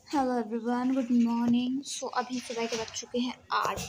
Hello everyone, good morning. So अभी सुबह के बज चुके हैं 8।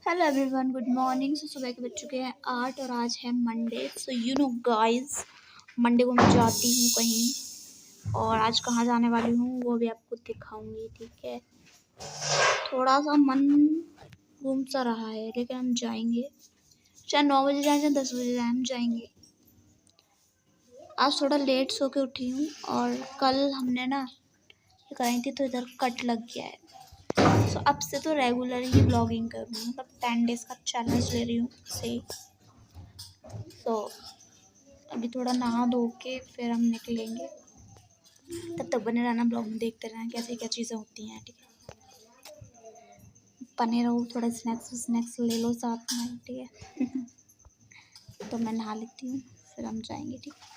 Hello everyone, good morning. So सुबह के बज चुके हैं 8 और आज है Monday. So you know guys, Monday को मैं जाती हूँ कहीं और आज कहाँ जाने वाली हूँ वो भी आपको दिखाऊंगी, ठीक है। थोड़ा सा मन घूम सा रहा है लेकिन हम जाएंगे, चाहे 9 बजे जाएं चाहे 10 बजे जाएं, हम जाएंगे। आज थोड़ा लेट सो के उठी हूँ और कल हमने ना कराई थी तो इधर कट लग गया है। सो अब से तो रेगुलर ही ब्लॉगिंग करूँगी, मतलब 10 डेज़ का चैलेंज ले रही हूँ सही। सो अभी थोड़ा नहा धो के फिर हम निकलेंगे। तब तक बने रहना, ब्लॉग में देखते रहना कैसे क्या चीज़ें होती हैं, ठीक है। बने रहो, थोड़ा स्नैक्स ले लो साथ में, ठीक है। तो मैं नहा लेती हूँ फिर हम जाएंगे, ठीक है।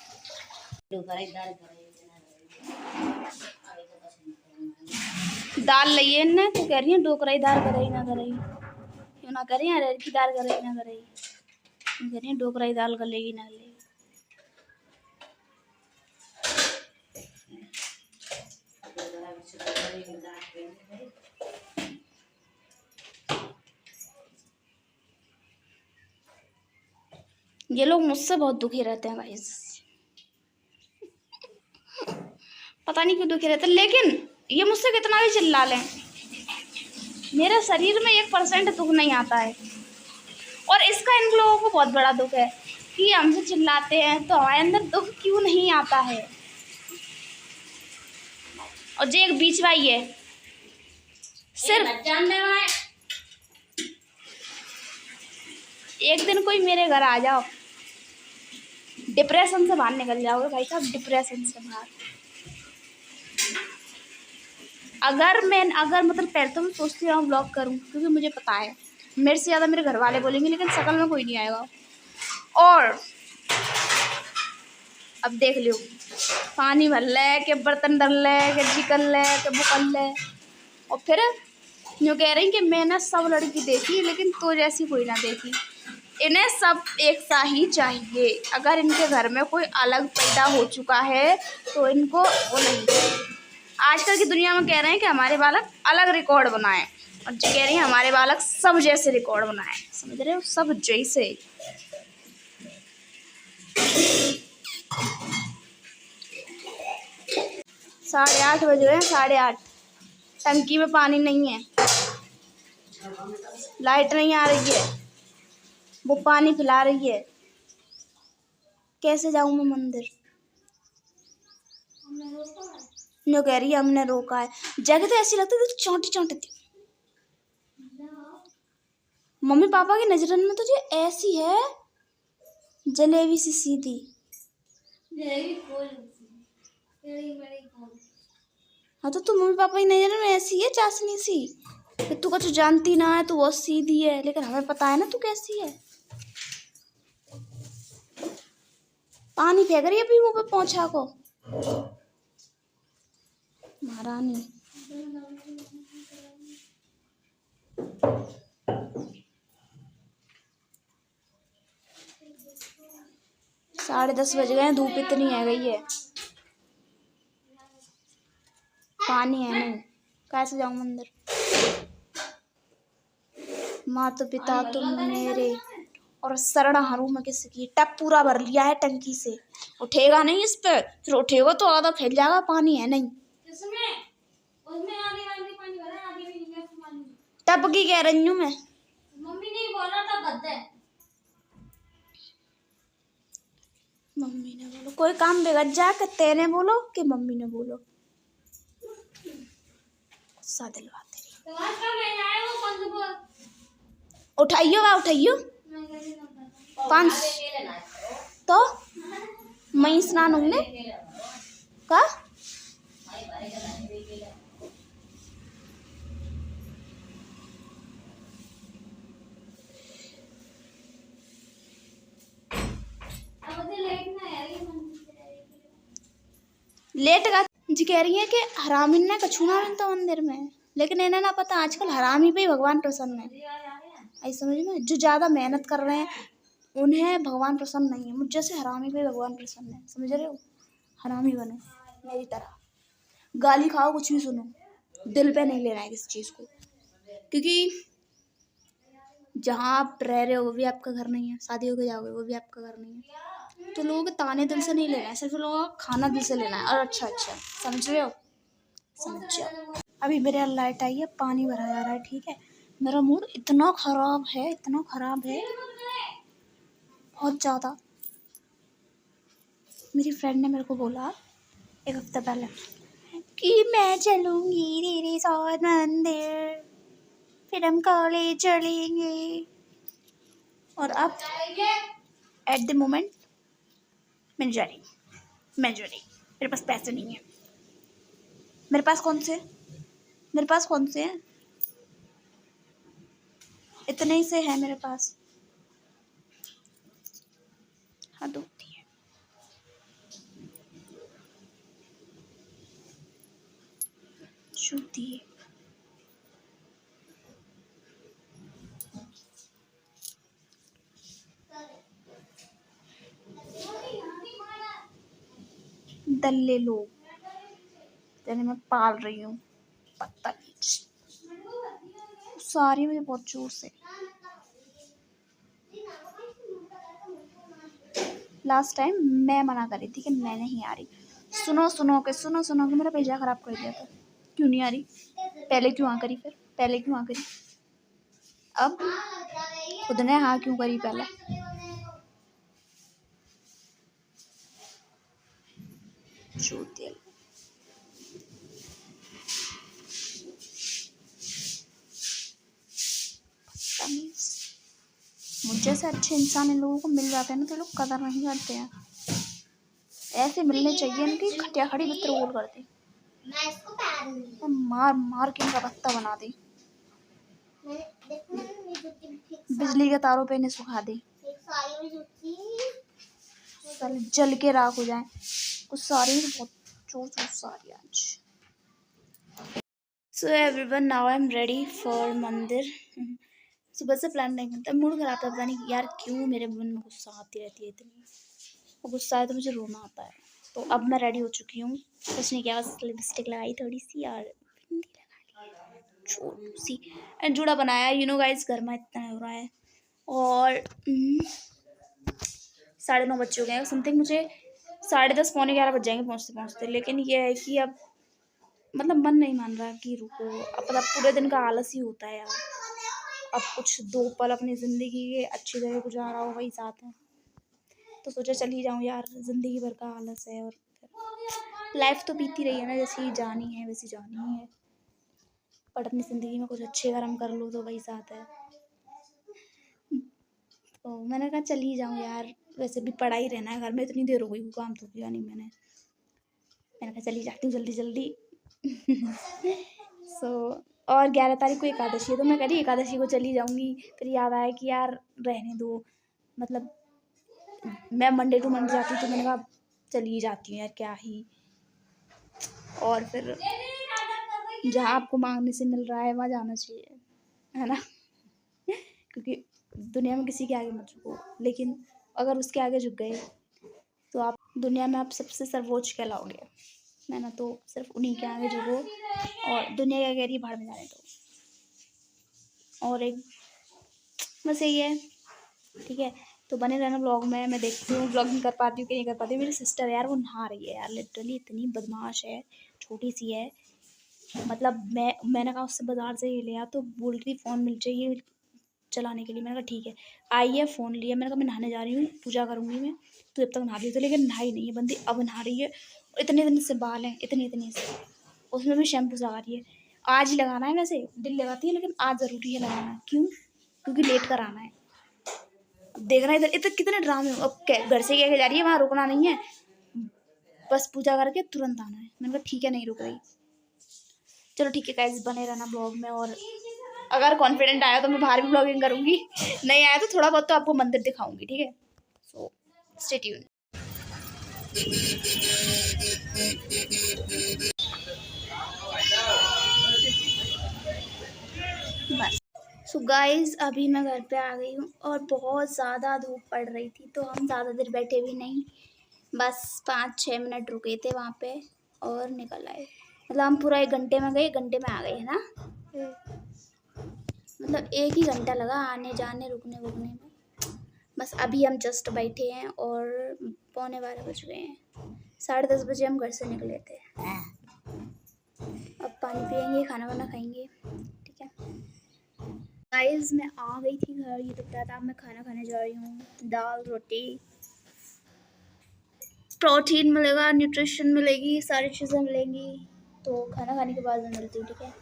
दाल लइए ना तो कह रही है डोकराई दाल करई ना करई, क्यों ना करें अरहर की दाल करई ना करई, कह रही है डोकराई दाल गलेगी ना गलेगी। ये लोग मुझसे बहुत दुखी रहते हैं गाइस, पता नहीं क्यों दुखी रहते हैं, लेकिन ये मुझसे कितना भी चिल्ला लें मेरे शरीर में 1% दुख नहीं आता है। और इसका इन लोगों को बहुत बड़ा दुख है कि हमसे चिल्लाते हैं तो हमारे अंदर दुख क्यों नहीं आता है। और जो एक बीच भाई है सिर्फ एक दिन कोई मेरे घर आ जाओ, डिप्रेशन से बाहर निकल जाओगे भाई साहब, डिप्रेशन से बाहर। अगर मतलब पहले तो मैं सोचती हूँ ब्लॉग करूँ क्योंकि मुझे पता है मेरे से ज़्यादा मेरे घर वाले बोलेंगे, लेकिन शक्ल में कोई नहीं आएगा। और अब देख लियो, पानी भर ले के बर्तन डल ले के चिकन ले के बुकल ले, और फिर यूँ कह रही कि मैंने सब लड़की देखी लेकिन तो जैसी कोई ना देखी। इन्हें सब एक सा ही चाहिए। अगर इनके घर में कोई अलग पैदा हो चुका है तो इनको वो नहीं। आजकल की दुनिया में कह रहे हैं कि हमारे बालक अलग रिकॉर्ड बनाएं, और जो कह रही हैं हमारे बालक सब जैसे रिकॉर्ड बनाएं। समझ रहे हो, सब जैसे। 8:30 बज गए हैं, 8:30। टंकी में पानी नहीं है, लाइट नहीं आ रही है, वो पानी पिला रही है। कैसे जाऊं मैं मंदिर? नो कह रही है हमने रोका है। जगह तो ऐसी लगती है चौंटी चौंटी थी। मम्मी पापा की नजर में तुझे ऐसी है जलेबी सी सीधी। हाँ तो तू मम्मी पापा की नजर में ऐसी है चाशनी सी, तू कुछ जानती ना है, तू बहुत सीधी है, लेकिन हमें पता है ना तू कैसी है। पानी फेंक रही है अभी मुँह पे पोंछा को महारानी। साढ़े 10 बज गए हैं, धूप इतनी है गई है, पानी है नहीं, कैसे जाऊं मंदिर? माता पिता तुम मेरे और शरण हरू में किसकी। टप पूरा भर लिया है टंकी से, उठेगा नहीं इस पे, फिर उठेगा तो आधा फैल जाएगा, पानी है नहीं। टप की कह रही हूँ मैं, मम्मी ने बोला था गद्दे। मम्मी ने बोलो, कोई काम बिगड़ जाए कि तेने बोलो कि मम्मी ने बोलो, गुस्सा दिलवाते रही। उठाइयो बा उठाइयो 5 तो मई स्नान होंगे का। लेट का जी कह रही है कि हरामी ने कछूना बनता मंदिर में, लेकिन इन्हें ना पता आजकल हरामी पे ही भगवान प्रसन्न है। ऐसे समझ में, जो ज़्यादा मेहनत कर रहे हैं उन्हें भगवान प्रसन्न नहीं है। मुझ जैसे हरामी पे भगवान प्रसन्न है, समझ रहे हो। हरामी बनो मेरी तरह, गाली खाओ, कुछ भी सुनो, दिल पे नहीं लेना है किसी चीज़ को, क्योंकि जहाँ आप रह रहे हो वो भी आपका घर नहीं है, शादी होके जाओगे वो भी आपका घर नहीं है। तो लोगों के ताने दिल से नहीं लेना है, सिर्फ लोगों का खाना दिल से लेना है। और अच्छा समझ रहे हो, समझ जाओ। अभी मेरे यहाँ लाइट आई है, पानी भरा जा रहा है, ठीक है। मेरा मूड इतना खराब है, इतना खराब है, बहुत ज़्यादा। मेरी फ्रेंड ने मेरे को बोला एक हफ्ता पहले कि मैं चलूँगी तेरे साथ मंदिर, फिर हम कॉलेज चलेंगे। और अब एट द मोमेंट मैं नहीं जा रही, मेरे पास पैसे नहीं है। मेरे पास कौन से हैं, इतने ही से है मेरे पास। हद होती है। शुद्धि दल्ले लोग तेरे मैं पाल रही हूँ, पता सारी मुझे बहुत जोर से। लास्ट टाइम मैं मना कर रही थी कि मैं नहीं आ रही, सुनो के मेरा भेजा खराब कर दिया था। क्यों नहीं आ रही, पहले क्यों आ करी, फिर पहले क्यों आ करी, अब खुद ने हाँ क्यों करी पहले। मुझे से अच्छे इंसान इन लोगों को मिल जाते हैं ना, तो लोग कदर नहीं करते हैं। ऐसे मिलने चाहिए इनकी, खटिया खड़ी बिस्तर गोल कर दी, मार मार के इनका पत्ता बना दी, बिजली के तारों पे इन्हें सुखा दी, जल के राख हो जाए। कुछ सारी बहुत जोर सारी आज। So everyone, now I am ready for मंदिर। सुबह से प्लान नहीं बनता, मूड खराब था, पता नहीं यार क्यों मेरे मन में गुस्सा आती रहती है इतनी। वो गुस्सा है तो मुझे रोना आता है। तो अब मैं रेडी हो चुकी हूँ, कुछ नहीं किया, बस लिपस्टिक लगाई थोड़ी सी और बिंदी लगाई छोटी सी, एंड जूड़ा बनाया। यू नो गाइस, गर्मा इतना हो रहा है और 9:30 बज चुके हैं समथिंग। मुझे 10:30 पौने 11 बज जाएंगे पहुँचते पहुँचते। लेकिन ये है कि अब मतलब मन नहीं मान रहा कि रुको, अब मतलब पूरे दिन का आलस ही होता है यार। अब कुछ 2 पल अपनी ज़िंदगी के अच्छी तरह गुजारा हो वही साथ है, तो सोचा चल ही जाऊँ यार, ज़िंदगी भर का आलस है। और लाइफ तो बीती रही है ना, जैसी जानी है वैसी जानी ही है, बट अपनी ज़िंदगी में कुछ अच्छे कर्म कर लो तो वही साथ है। तो मैंने कहा चल ही जाऊँ यार, वैसे भी पड़ा ही रहना है घर में, इतनी देर हो गई, काम तो किया नहीं मैंने कहा चल ही जाती हूँ जल्दी जल्दी। सो और 11 तारीख को एकादशी है, तो मैं कह रही एकादशी को चली जाऊँगी। फिर याद आया कि यार रहने दो, मतलब मैं मंडे टू मंडे जाती हूँ, तो मैंने कहा चली ही जाती हूँ यार, क्या ही। और फिर जहाँ आपको मांगने से मिल रहा है वहाँ जाना चाहिए, है ना। क्योंकि दुनिया में किसी के आगे मत झुको, लेकिन अगर उसके आगे झुक गए तो आप दुनिया में आप सबसे सर्वोच्च कहलाओगे। मैं ना तो सिर्फ उन्हीं के आगे झुको और दुनिया क्या कह रही है भाड़ में जाने दो। और एक बस यही है, ठीक है। तो बने रहना ब्लॉग में, मैं देखती हूँ ब्लॉगिंग कर पाती हूँ कि नहीं कर पाती हूँ। मेरी सिस्टर है यार, वो नहा रही है यार, लिटरली इतनी बदमाश है, छोटी सी है। मतलब मैंने कहा उससे बाजार से ये लिया, तो बोल रही फ़ोन मिल चाहिए चलाने के लिए। मैंने कहा ठीक है, आई है, फ़ोन लिया। मैंने कहा मैं नहाने जा रही हूँ, पूजा करूँगी मैं, तो जब तक नहा रही थी। लेकिन नहाई नहीं है बंदी, अब नहा रही है। इतने इतने से बाल हैं, इतने से, उसमें भी शैम्पू लगा रही है। आज ही लगाना है, वैसे दिल लगाती है लेकिन आज ज़रूरी है लगाना। क्यों? क्योंकि लेट कर आना है। देखना इधर इधर कितने ड्रामे हो। अब घर से कह के जा रही है, वहाँ रुकना नहीं है, बस पूजा करके तुरंत आना है। मैंने कहा ठीक है, नहीं रुक रही। चलो ठीक है गाइस, बने रहना ब्लॉग में। और अगर कॉन्फिडेंट आया तो मैं बाहर भी ब्लॉगिंग करूँगी, नहीं आया तो थोड़ा बहुत तो आपको मंदिर दिखाऊंगी, ठीक है। So stay tune. बस सो गाइस अभी मैं घर पे आ गई हूँ और बहुत ज़्यादा धूप पड़ रही थी, तो हम ज़्यादा देर बैठे भी नहीं, बस 5-6 मिनट रुके थे वहाँ पे और निकल आए। मतलब हम पूरा 1 घंटे में गए, 1 घंटे में आ गए, है ना। मतलब 1 ही घंटा लगा आने जाने रुकने वुकने में। बस अभी हम जस्ट बैठे हैं और 11:15 बज गए हैं। 10:30 बजे हम घर से निकले थे। अब पानी पियेंगे, खाना वाना खाएंगे, ठीक है। गाइस मैं आ गई थी घर, ये तो पता था। अब मैं खाना खाने जा रही हूँ, दाल रोटी, प्रोटीन मिलेगा, न्यूट्रिशन मिलेगी, सारी चीज़ें मिलेंगी। तो खाना खाने के बाद मैं मिलती हूँ, ठीक है।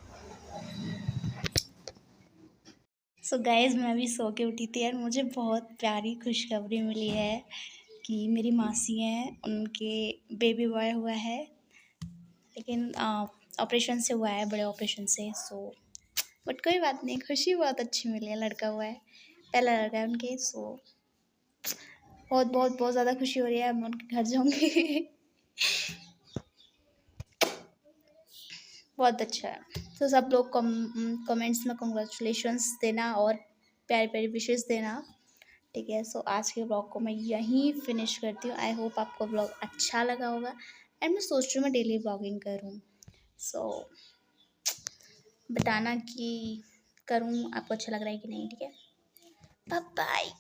सो गाइस मैं अभी सो के उठी थी और मुझे बहुत प्यारी खुशखबरी मिली है कि मेरी मासी हैं, उनके बेबी बॉय हुआ है, लेकिन ऑपरेशन से हुआ है, बड़े ऑपरेशन से। सो बट कोई बात नहीं, खुशी बहुत अच्छी मिली है, लड़का हुआ है, पहला लड़का है उनके। सो बहुत बहुत बहुत ज़्यादा खुशी हो रही है। मैं उनके घर जाऊँगी। बहुत अच्छा है। तो सब लोग कमेंट्स में कॉन्ग्रेचुलेशंस देना और प्यारी प्यारी विशेस देना, ठीक है। सो आज के ब्लॉग को मैं यहीं फिनिश करती हूँ। आई होप आपको ब्लॉग अच्छा लगा होगा एंड मैं सोच रही हूँ मैं डेली ब्लॉगिंग करूँ। सो बताना कि करूँ, आपको अच्छा लग रहा है कि नहीं, ठीक है। Bye bye.